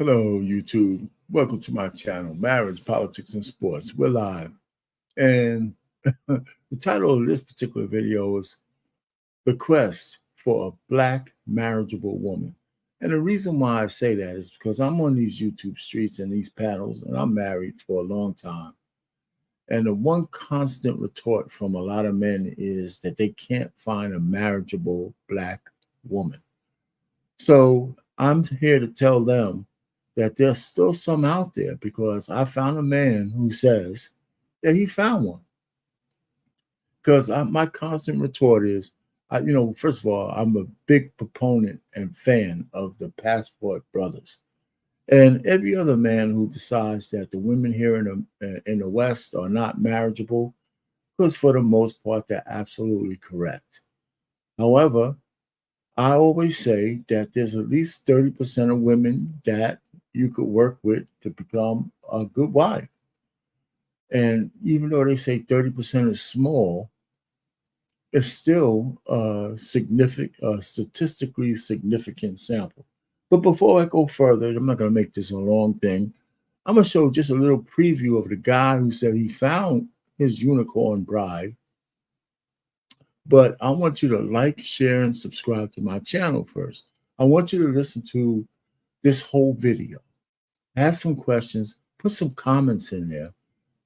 Hello, YouTube. Welcome to my channel, Marriage, Politics, and Sports. We're live. And the title of this particular video is The Quest for a Black Marriageable Woman. And the reason why I say that is because I'm on these YouTube streets and these panels, and I'm married for a long time. And the one constant retort from a lot of men is that they can't find a marriageable Black woman. So I'm here to tell them that there's still some out there, because I found a man who says that he found one. Because my constant retort is, first of all, I'm a big proponent and fan of the Passport Brothers. And every other man who decides that the women here in the West are not marriageable, because for the most part, they're absolutely correct. However, I always say that there's at least 30% of women that you could work with to become a good wife. And even though they say 30% is small, it's still a statistically significant sample. But before I go further, I'm not going to make this a long thing. I'm going to show just a little preview of the guy who said he found his unicorn bride. But I want you to like, share, and subscribe to my channel first. I want you to listen to this whole video. Ask some questions, put some comments in there.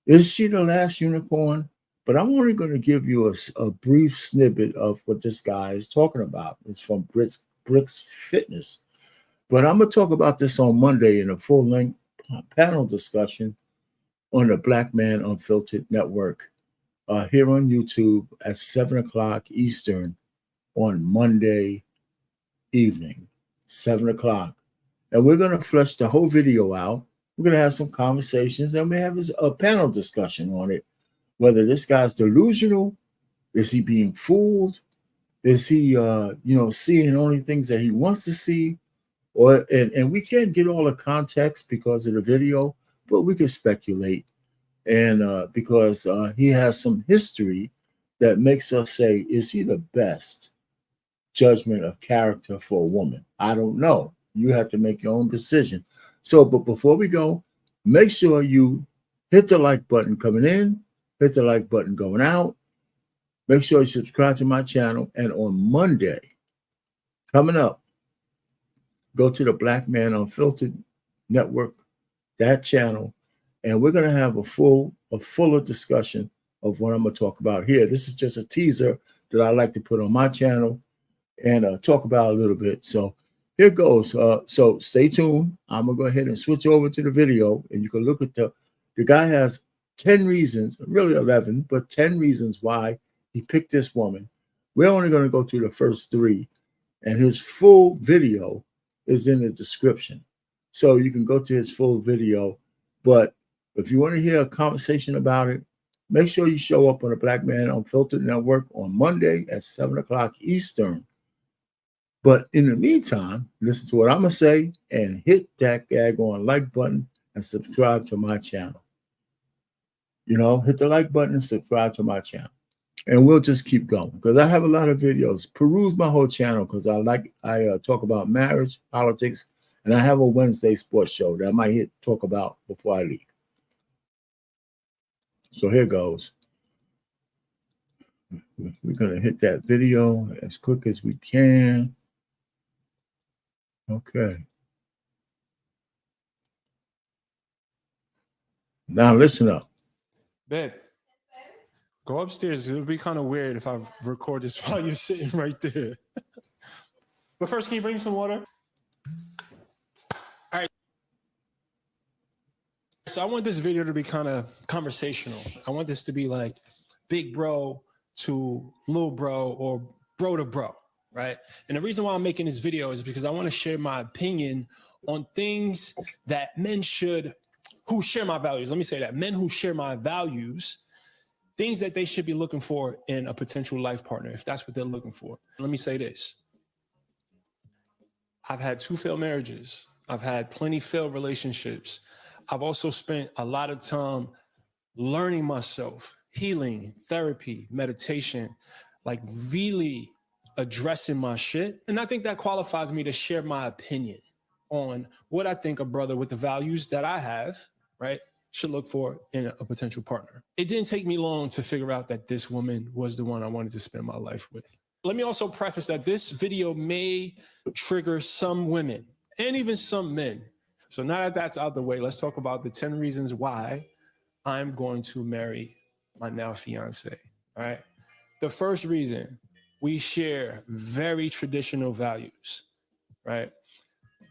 Is she the last unicorn? But I'm only going to give you a brief snippet of what this guy is talking about. It's from Bricks Fitness. But I'm going to talk about this on Monday in a full-length panel discussion on the Black Man Unfiltered Network here on YouTube at 7 o'clock Eastern on Monday evening, 7 o'clock. And we're going to flesh the whole video out. We're going to have some conversations, and we have a panel discussion on it. Whether this guy's delusional, is he being fooled? Is he, seeing only things that he wants to see? And we can't get all the context because of the video, but we can speculate. And because he has some history that makes us say, is he the best judgment of character for a woman? I don't know. You have to make your own decision. So, but before we go, make sure you hit the like button coming in, hit the like button going out. Make sure you subscribe to my channel. And on Monday, coming up, go to the Black Man Unfiltered Network, that channel, and we're going to have a fuller discussion of what I'm going to talk about here. This is just a teaser that I like to put on my channel and talk about a little bit. So here goes. So stay tuned. I'm going to go ahead and switch over to the video, and you can look at the guy has 10 reasons, really 11, but 10 reasons why he picked this woman. We're only going to go through the first 3, and his full video is in the description. So you can go to his full video. But if you want to hear a conversation about it, make sure you show up on the Black Man Unfiltered Network on Monday at 7 o'clock Eastern. But in the meantime, listen to what I'm going to say and hit that daggone like button and subscribe to my channel. Hit the like button and subscribe to my channel. And we'll just keep going, because I have a lot of videos. Peruse my whole channel, because I talk about marriage, politics, and I have a Wednesday sports show that I might talk about before I leave. So here goes. We're going to hit that video as quick as we can. Okay. Now listen up. Babe, go upstairs. It'll be kind of weird if I record this while you're sitting right there. But first, can you bring me some water? All right. So I want this video to be kind of conversational. I want this to be like big bro to little bro, or bro to bro, right? And the reason why I'm making this video is because I want to share my opinion on things that men who share my values. Let me say that. Men who share my values, things that they should be looking for in a potential life partner, if that's what they're looking for. Let me say this. I've had 2 failed marriages. I've had plenty failed relationships. I've also spent a lot of time learning myself, healing, therapy, meditation, like really addressing my shit. And I think that qualifies me to share my opinion. on what I think a brother with the values that I have, right, should look for in a potential partner. It didn't take me long to figure out that this woman was the one I wanted to spend my life with. Let me also preface that this video may trigger some women and even some men. So now that that's out the way, let's talk about the 10 reasons why I'm going to marry my now fiance. All right. The first reason, we share very traditional values, right?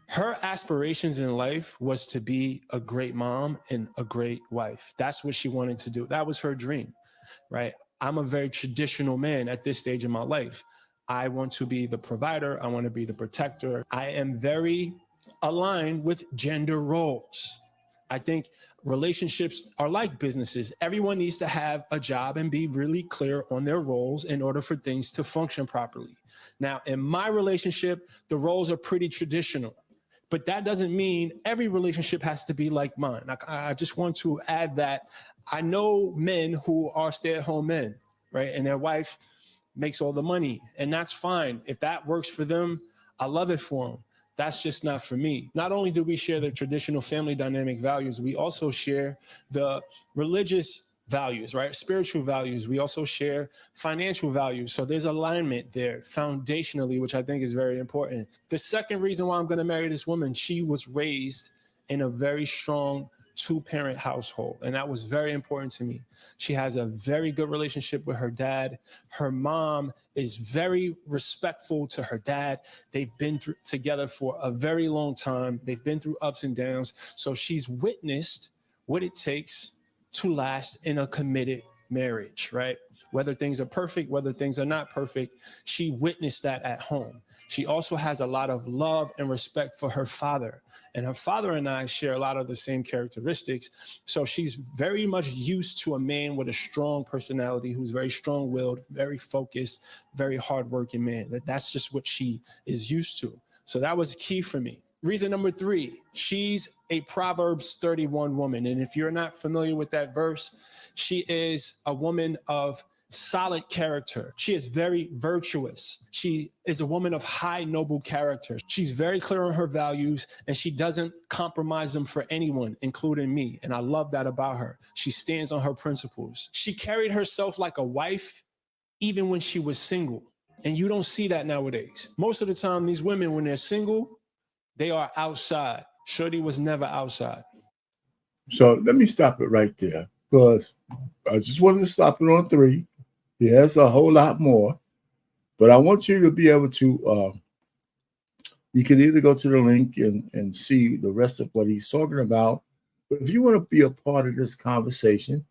Her aspirations in life was to be a great mom and a great wife. That's what she wanted to do. That was her dream, right? I'm a very traditional man at this stage in my life. I want to be the provider. I want to be the protector. I am very aligned with gender roles. I think relationships are like businesses. Everyone needs to have a job and be really clear on their roles in order for things to function properly. Now, in my relationship, the roles are pretty traditional, but that doesn't mean every relationship has to be like mine. I just want to add that I know men who are stay-at-home men, right? And their wife makes all the money, and that's fine. If that works for them, I love it for them. That's just not for me. Not only do we share the traditional family dynamic values, we also share the religious values, right? Spiritual values. We also share financial values. So there's alignment there foundationally, which I think is very important. The second reason why I'm going to marry this woman, she was raised in a very strong two-parent household, and that was very important to me. She has a very good relationship with her dad. Her mom is very respectful to her dad. They've been together for a very long time. They've been through ups and downs. So she's witnessed what it takes to last in a committed marriage, right? Whether things are perfect, whether things are not perfect, she witnessed that at home. She also has a lot of love and respect for her father. And her father and I share a lot of the same characteristics. So she's very much used to a man with a strong personality, who's very strong-willed, very focused, very hardworking man. That's just what she is used to. So that was key for me. Reason number 3, she's a Proverbs 31 woman. And if you're not familiar with that verse, she is a woman of solid character. She is very virtuous. She is a woman of high noble character. She's very clear on her values, and she doesn't compromise them for anyone, including me. And I love that about her. She stands on her principles. She carried herself like a wife even when she was single. And you don't see that nowadays. Most of the time, these women, when they're single, they are outside. Shorty was never outside. So let me stop it right there, because I just wanted to stop it on 3. There's a whole lot more, but I want you to be able to, you can either go to the link and see the rest of what he's talking about. But if you want to be a part of this conversation,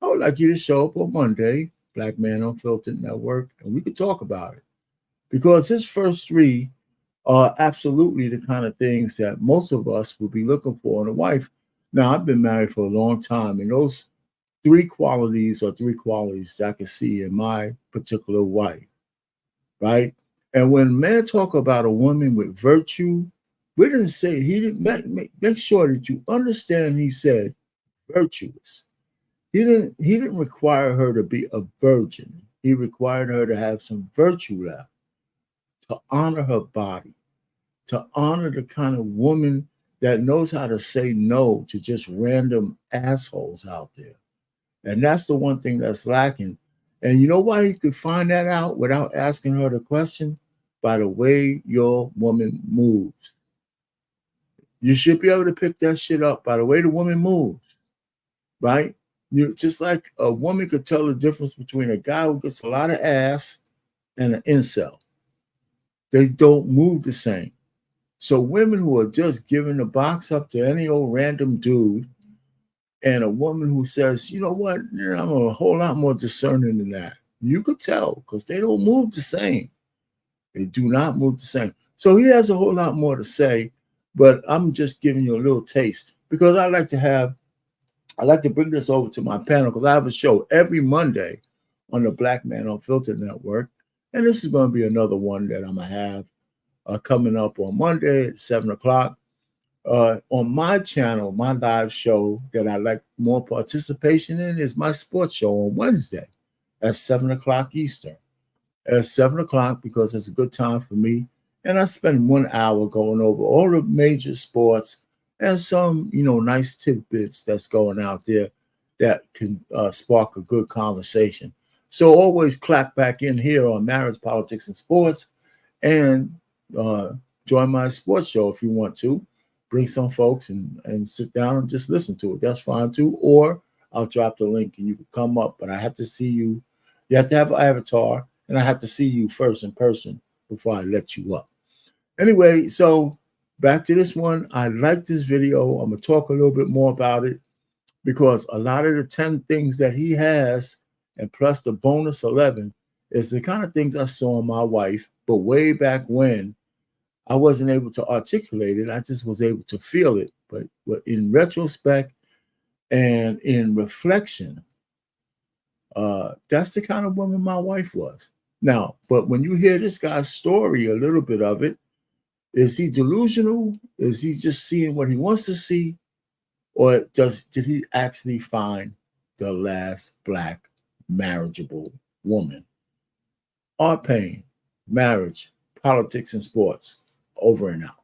I would like you to show up on Monday, Black Man Unfiltered Network, and we could talk about it. Because his first 3 are absolutely the kind of things that most of us will be looking for in a wife. Now, I've been married for a long time, and those 3 qualities are 3 qualities that I can see in my particular wife, right? And when men talk about a woman with virtue, we didn't say, he didn't make sure that you understand he said virtuous. He didn't require her to be a virgin. He required her to have some virtue left, to honor her body, to honor the kind of woman that knows how to say no to just random assholes out there. And that's the one thing that's lacking. And you know why you could find that out without asking her the question? By the way your woman moves. You should be able to pick that shit up by the way the woman moves, right? You just like a woman could tell the difference between a guy who gets a lot of ass and an incel. They don't move the same. So women who are just giving the box up to any old random dude, and a woman who says, you know what, I'm a whole lot more discerning than that. You could tell because they don't move the same. They do not move the same. So he has a whole lot more to say, but I'm just giving you a little taste because I like to bring this over to my panel because I have a show every Monday on the Black Man Unfiltered Network. And this is going to be another one that I'm going to have coming up on Monday at 7 o'clock. On my channel, my live show that I like more participation in is my sports show on Wednesday at 7 o'clock Eastern. At 7 o'clock, because it's a good time for me And I spend 1 hour going over all the major sports and some, nice tidbits that's going out there that can spark a good conversation. So always clap back in here on Marriage, Politics, and Sports, and uh, join my sports show if you want to. Bring some folks and sit down and just listen to it. That's fine too. Or I'll drop the link and you can come up. But I have to see you. You have to have an avatar, and I have to see you first in person before I let you up. Anyway, so back to this one. I like this video. I'm going to talk a little bit more about it because a lot of the 10 things that he has, and plus the bonus 11, is the kind of things I saw in my wife, but way back when I wasn't able to articulate it. I just was able to feel it. But in retrospect and in reflection, that's the kind of woman my wife was. Now, but when you hear this guy's story, a little bit of it, is he delusional? Is he just seeing what he wants to see? Or did he actually find the last Black marriageable woman? Art Payne, Marriage, Politics, and Sports. Over and out.